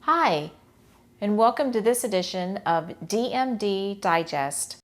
Hi, and welcome to this edition of DMD Digest.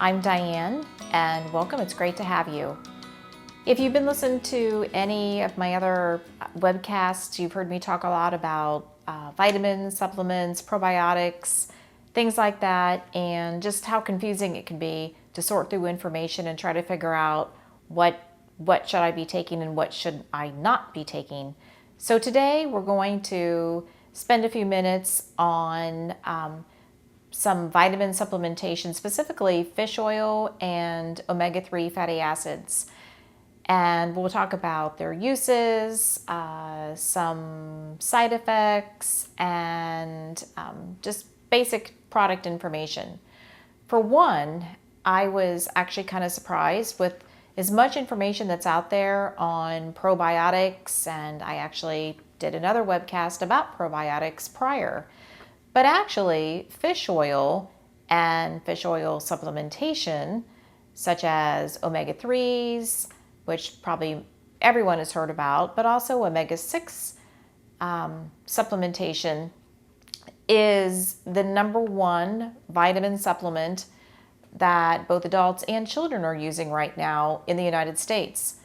I'm Diane, and welcome. It's great to have you. If you've been listening to any of my other webcasts, you've heard me talk a lot about vitamins, supplements, probiotics, things like that, and just how confusing it can be to sort through information and try to figure out what should I be taking and what should I not be taking. So today we're going to spend a few minutes on some vitamin supplementation, specifically fish oil and omega-3 fatty acids. And we'll talk about their uses, some side effects, and just basic product information. For one, I was actually kind of surprised with as much information that's out there on probiotics, and I actually did another webcast about probiotics prior. But actually, fish oil and fish oil supplementation, such as omega-3s, which probably everyone has heard about, but also omega-6 supplementation, is the number one vitamin supplement that both adults and children are using right now in the United States.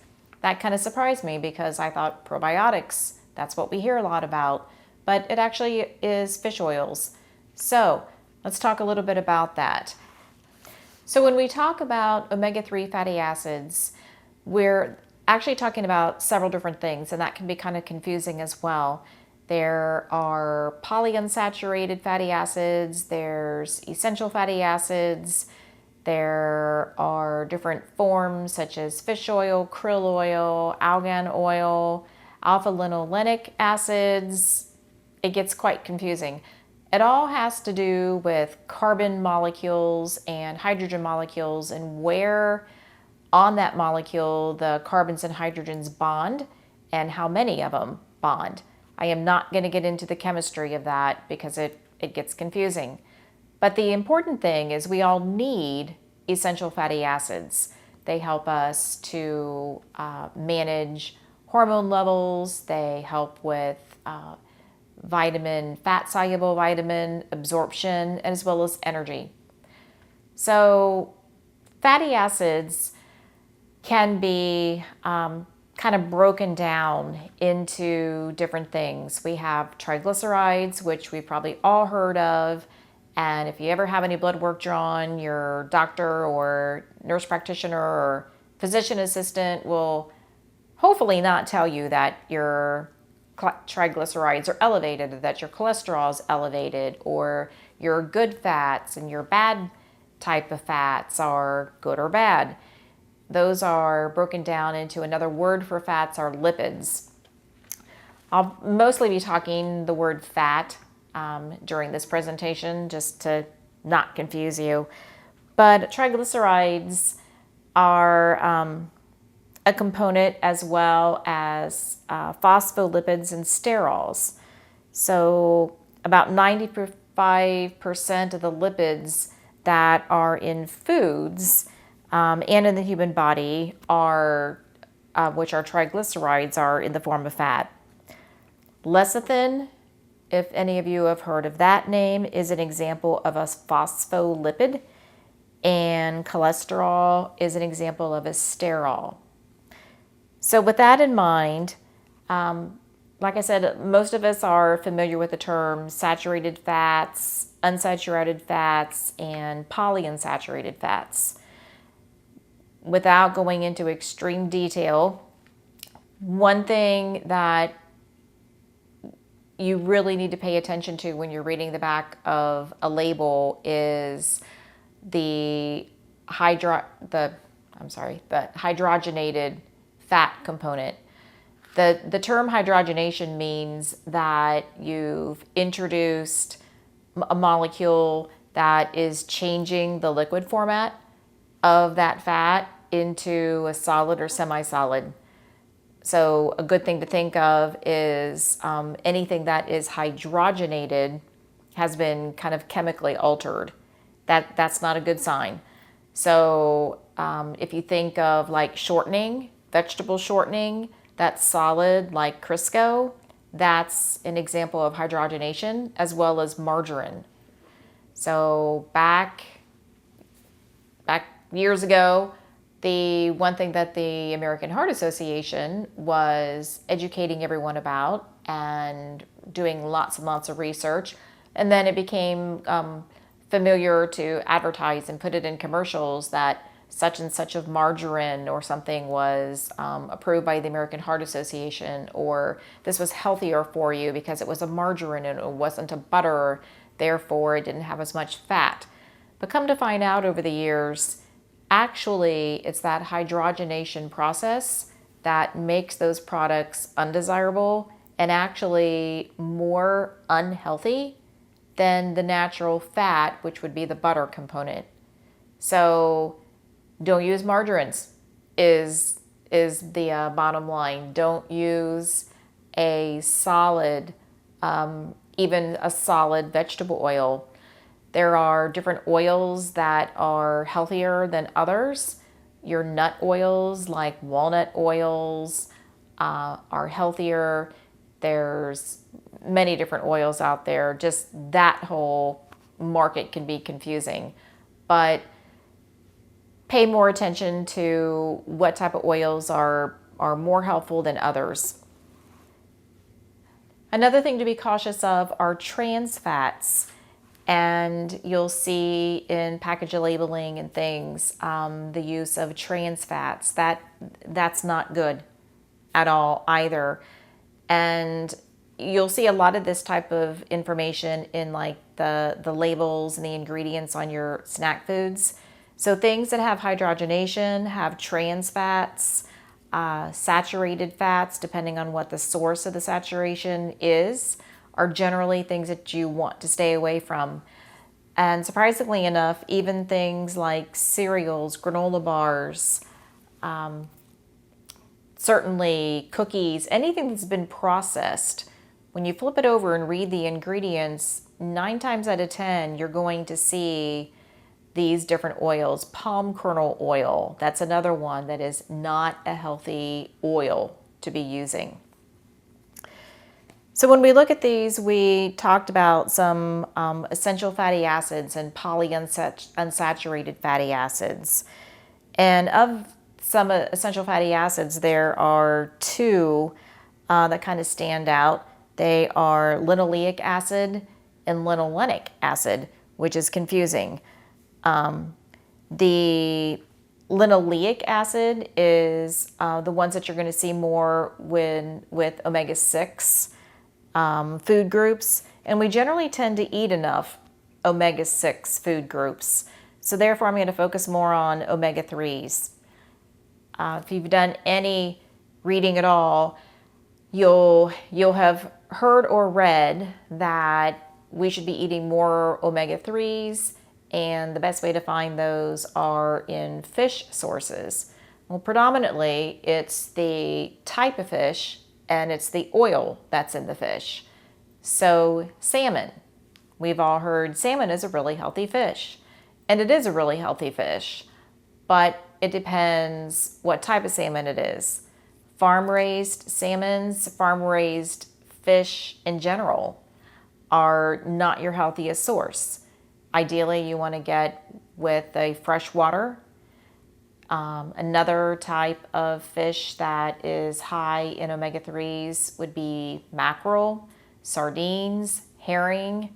That kind of surprised me because I thought probiotics, that's what we hear a lot about, but it actually is fish oils. So let's talk a little bit about that. So when we talk about omega-3 fatty acids, we're actually talking about several different things, and that can be kind of confusing as well. There are polyunsaturated fatty acids, there's essential fatty acids, there are different forms such as fish oil, krill oil, argan oil, alpha-linolenic acids. It gets quite confusing. It all has to do with carbon molecules and hydrogen molecules and where on that molecule the carbons and hydrogens bond and how many of them bond. I am not going to get into the chemistry of that because it gets confusing. But the important thing is we all need essential fatty acids. They help us to manage hormone levels. They help with fat-soluble vitamin absorption, as well as energy. So fatty acids can be kind of broken down into different things. We have triglycerides, which we've probably all heard of. And if you ever have any blood work drawn, your doctor or nurse practitioner or physician assistant will hopefully not tell you that your triglycerides are elevated, or that your cholesterol is elevated, or your good fats and your bad type of fats are good or bad. Those are broken down into another word for fats are lipids. I'll mostly be talking the word fat during this presentation just to not confuse you. But triglycerides are a component as well as phospholipids and sterols. So about 95% of the lipids that are in foods and in the human body are, which are triglycerides, are in the form of fat. Lecithin, if any of you have heard of that name, is an example of a phospholipid, and cholesterol is an example of a sterol. So with that in mind, like I said, most of us are familiar with the terms saturated fats, unsaturated fats, and polyunsaturated fats. Without going into extreme detail, One thing that you really need to pay attention to when you're reading the back of a label is the hydrogenated fat component. The term hydrogenation means that you've introduced a molecule that is changing the liquid format of that fat into a solid or semi-solid. So a good thing to think of is anything that is hydrogenated has been kind of chemically altered. That's not a good sign. So if you think of like shortening, vegetable shortening, that's solid like Crisco, that's an example of hydrogenation, as well as margarine. So back years ago, the one thing that the American Heart Association was educating everyone about and doing lots and lots of research, and then it became familiar to advertise and put it in commercials that such and such of margarine or something was approved by the American Heart Association, or this was healthier for you because it was a margarine and it wasn't a butter, therefore it didn't have as much fat. But come to find out over the years, actually it's that hydrogenation process that makes those products undesirable and actually more unhealthy than the natural fat, which would be the butter component. So don't use margarines is the bottom line. Don't use a solid, even a solid vegetable oil. There are different oils that are healthier than others. Your nut oils, like walnut oils, are healthier. There's many different oils out there. Just that whole market can be confusing. But pay more attention to what type of oils are more helpful than others. Another thing to be cautious of are trans fats. And you'll see in package labeling and things the use of trans fats. That's not good at all either. And you'll see a lot of this type of information in like the labels and the ingredients on your snack foods. So things that have hydrogenation have trans fats, saturated fats, depending on what the source of the saturation is, are generally things that you want to stay away from. And surprisingly enough, even things like cereals, granola bars, certainly cookies, anything that's been processed, when you flip it over and read the ingredients, 9 times out of 10, you're going to see these different oils. Palm kernel oil, that's another one that is not a healthy oil to be using. So when we look at these, we talked about some essential fatty acids and polyunsaturated fatty acids. And of some essential fatty acids, there are 2 that kind of stand out. They are linoleic acid and linolenic acid, which is confusing. The linoleic acid is the ones that you're going to see more with omega-6 food groups, and we generally tend to eat enough omega-6 food groups. So therefore, I'm going to focus more on omega-3s. If you've done any reading at all, you'll have heard or read that we should be eating more omega-3s, and the best way to find those are in fish sources. Well, predominantly, it's the type of fish and it's the oil that's in the fish. So salmon, we've all heard salmon is a really healthy fish, and it is a really healthy fish, but it depends what type of salmon it is. Farm-raised salmons, farm-raised fish in general are not your healthiest source. Ideally, you want to get with a freshwater. Another type of fish that is high in omega-3s would be mackerel, sardines, herring.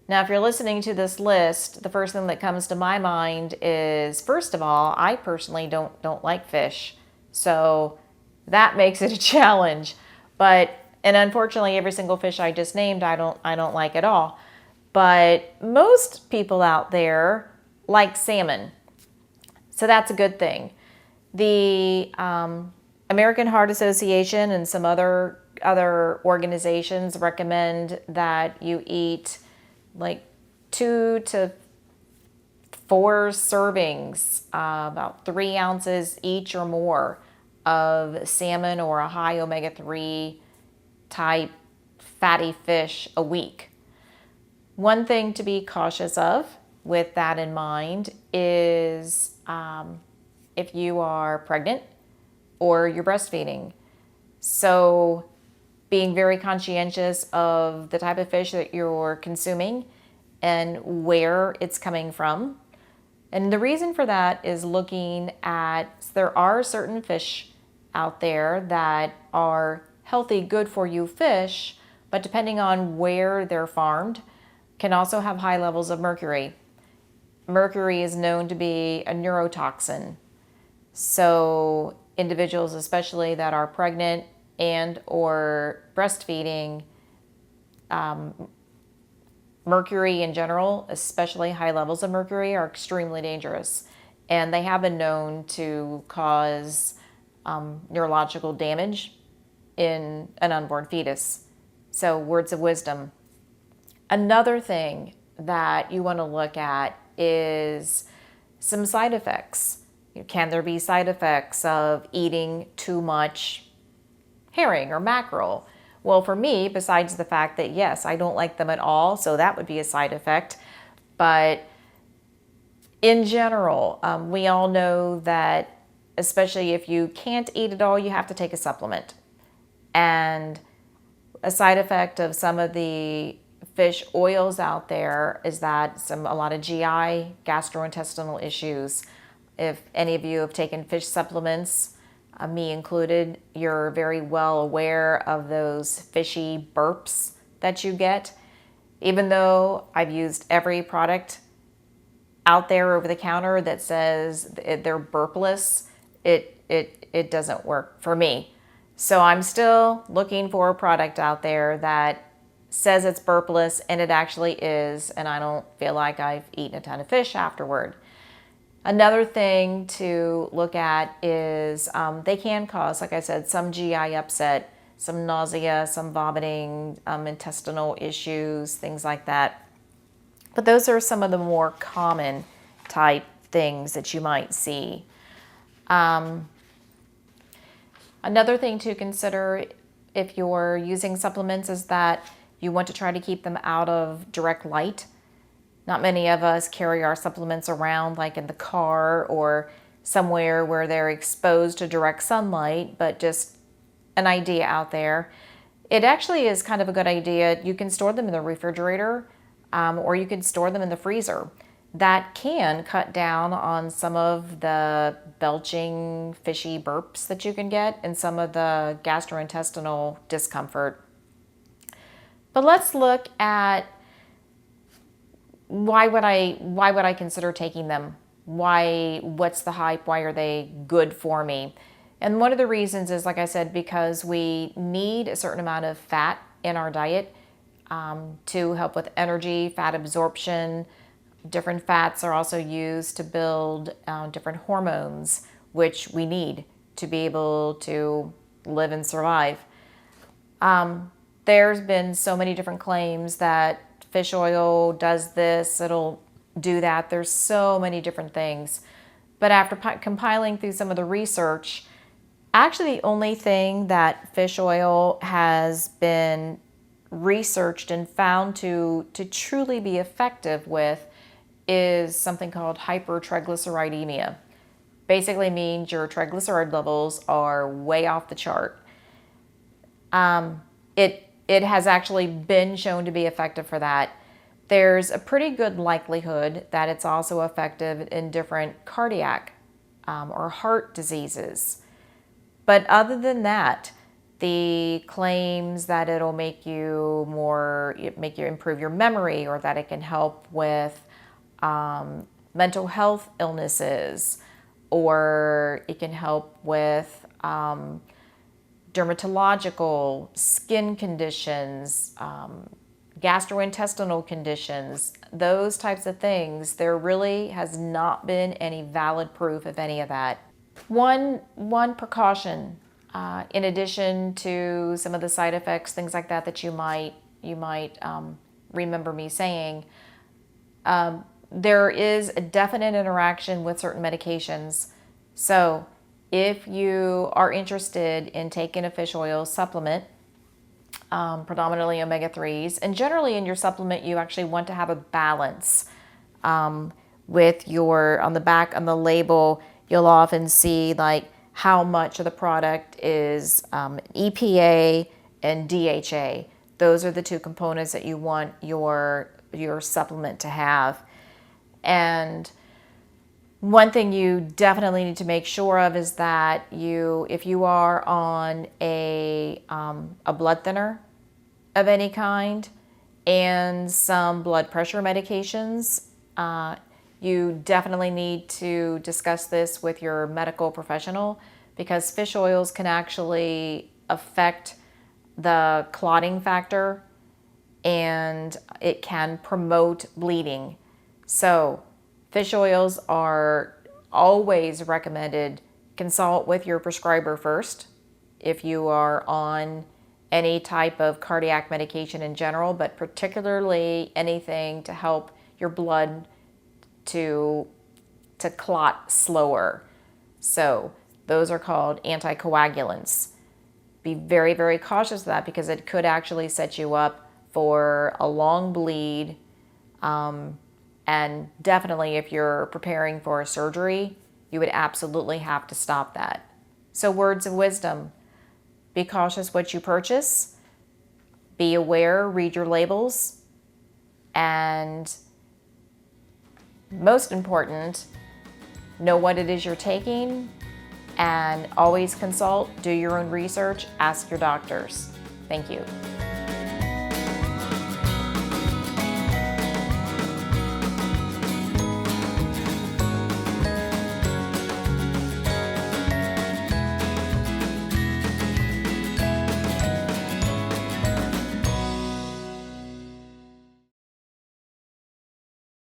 Now, if you're listening to this list, the first thing that comes to my mind is, first of all, I personally don't like fish. So that makes it a challenge. And unfortunately, every single fish I just named, I don't like at all. But most people out there like salmon, so that's a good thing. The American Heart Association and some other organizations recommend that you eat like 2 to 4 servings, about 3 ounces each or more of salmon or a high omega-3 type fatty fish a week. One thing to be cautious of with that in mind is if you are pregnant or you're breastfeeding. So being very conscientious of the type of fish that you're consuming and where it's coming from. And the reason for that is looking at, there are certain fish out there that are healthy, good for you fish, but depending on where they're farmed, can also have high levels of mercury. Mercury is known to be a neurotoxin. So individuals, especially that are pregnant and or breastfeeding, mercury in general, especially high levels of mercury, are extremely dangerous. And they have been known to cause neurological damage in an unborn fetus. So words of wisdom. Another thing that you want to look at is some side effects. Can there be side effects of eating too much herring or mackerel? Well, for me, besides the fact that, yes, I don't like them at all, so that would be a side effect. But in general, we all know that, especially if you can't eat it all, you have to take a supplement. And a side effect of some of the fish oils out there is that a lot of GI, gastrointestinal issues. If any of you have taken fish supplements, me included, you're very well aware of those fishy burps that you get. Even though I've used every product out there over the counter that says they're burpless, it doesn't work for me. So I'm still looking for a product out there that says it's burpless, and it actually is, and I don't feel like I've eaten a ton of fish afterward. Another thing to look at is they can cause, like I said, some GI upset, some nausea, some vomiting, intestinal issues, things like that. But those are some of the more common type things that you might see. Another thing to consider if you're using supplements is that you want to try to keep them out of direct light. Not many of us carry our supplements around like in the car or somewhere where they're exposed to direct sunlight, but just an idea out there. It actually is kind of a good idea. You can store them in the refrigerator or you can store them in the freezer. That can cut down on some of the belching, fishy burps that you can get and some of the gastrointestinal discomfort. But let's look at why would I consider taking them? What's the hype? Why are they good for me? And one of the reasons is, like I said, because we need a certain amount of fat in our diet to help with energy, fat absorption. Different fats are also used to build different hormones, which we need to be able to live and survive. There's been so many different claims that fish oil does this, it'll do that. There's so many different things. But after compiling through some of the research, actually the only thing that fish oil has been researched and found to truly be effective with is something called hypertriglyceridemia. Basically means your triglyceride levels are way off the chart. It has actually been shown to be effective for that. There's a pretty good likelihood that it's also effective in different cardiac or heart diseases. But other than that, the claims that it'll make you improve your memory, or that it can help with mental health illnesses, or it can help with dermatological, skin conditions, gastrointestinal conditions, those types of things, there really has not been any valid proof of any of that. One precaution, in addition to some of the side effects, things like that that you might remember me saying, there is a definite interaction with certain medications. So if you are interested in taking a fish oil supplement, predominantly omega-3s, and generally in your supplement you actually want to have a balance with your, on the back on the label, you'll often see like how much of the product is EPA and DHA. Those are the two components that you want your supplement to have. And one thing you definitely need to make sure of is that if you are on a blood thinner of any kind and some blood pressure medications, you definitely need to discuss this with your medical professional, because fish oils can actually affect the clotting factor and it can promote bleeding. So fish oils are always recommended. Consult with your prescriber first if you are on any type of cardiac medication in general, but particularly anything to help your blood to clot slower. So those are called anticoagulants. Be very, very cautious of that, because it could actually set you up for a long bleed. And definitely if you're preparing for a surgery, you would absolutely have to stop that. So words of wisdom: be cautious what you purchase, be aware, read your labels, and most important, know what it is you're taking, and always consult, do your own research, ask your doctors. Thank you.